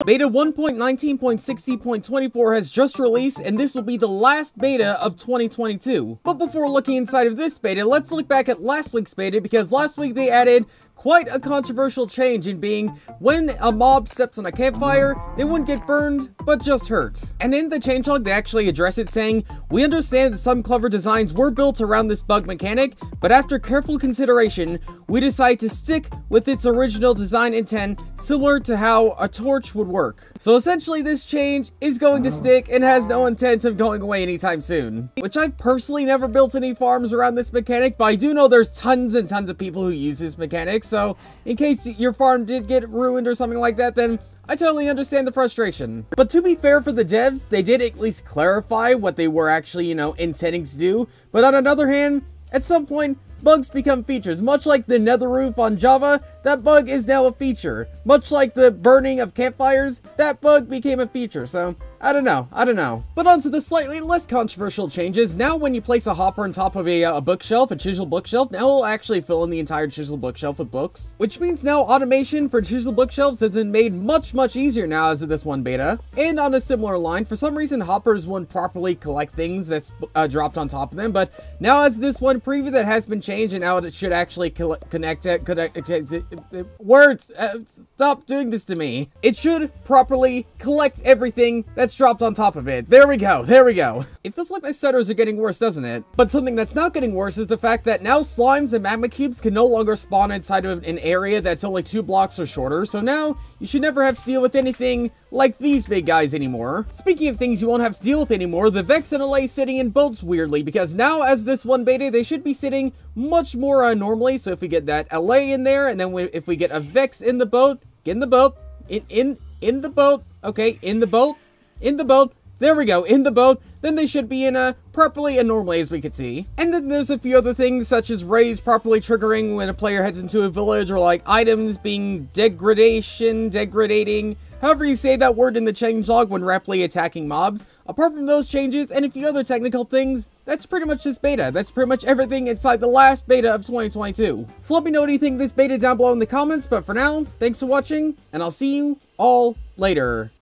Beta 1.19.60.24 has just released, and this will be the last beta of 2022. But before looking inside of this beta, let's look back at last week's beta, because last week they added quite a controversial change in being when a mob steps on a campfire, they wouldn't get burned, but just hurt. And in the changelog, they actually address it saying, "We understand that some clever designs were built around this bug mechanic, but after careful consideration, we decided to stick with its original design intent, similar to how a torch would work." So essentially, this change is going to stick and has no intent of going away anytime soon. Which I've personally never built any farms around this mechanic, but I do know there's tons and tons of people who use this mechanic, so in case your farm did get ruined or something like that, then I totally understand the frustration. But to be fair for the devs, they did at least clarify what they were actually, intending to do. But on another hand, at some point, bugs become features. Much like the nether roof on Java, that bug is now a feature. Much like the burning of campfires, that bug became a feature, so I don't know. But on to the slightly less controversial changes. Now when you place a hopper on top of a bookshelf, a chisel bookshelf, now it'll actually fill in the entire chisel bookshelf with books. Which means now automation for chisel bookshelves has been made much easier now as of this one beta. And on a similar line, for some reason hoppers wouldn't properly collect things that's dropped on top of them, but now as this one preview that has been changed, and now it should actually connect words, stop doing this to me. It should properly collect everything that's dropped on top of it. There we go. It feels like my stutters are getting worse, doesn't it? But something that's not getting worse is the fact that now slimes and magma cubes can no longer spawn inside of an area that's only 2 blocks or shorter, so now you should never have to deal with anything like these big guys anymore. Speaking of things you won't have to deal with anymore, the Vex and Allay sitting in boats weirdly, because now as this one beta, they should be sitting much more normally. So if we get that Allay in there, and then if we get a Vex in the boat, get in the boat, in the boat, okay, in the boat, there we go, in the boat, then they should be in properly and normally, as we can see. And then there's a few other things, such as raids properly triggering when a player heads into a village, or like items being degradating, however you say that word in the changelog when rapidly attacking mobs. Apart from those changes and a few other technical things, that's pretty much this beta. That's pretty much everything inside the last beta of 2022. So let me know what you think of this beta down below in the comments, but for now, thanks for watching, and I'll see you all later.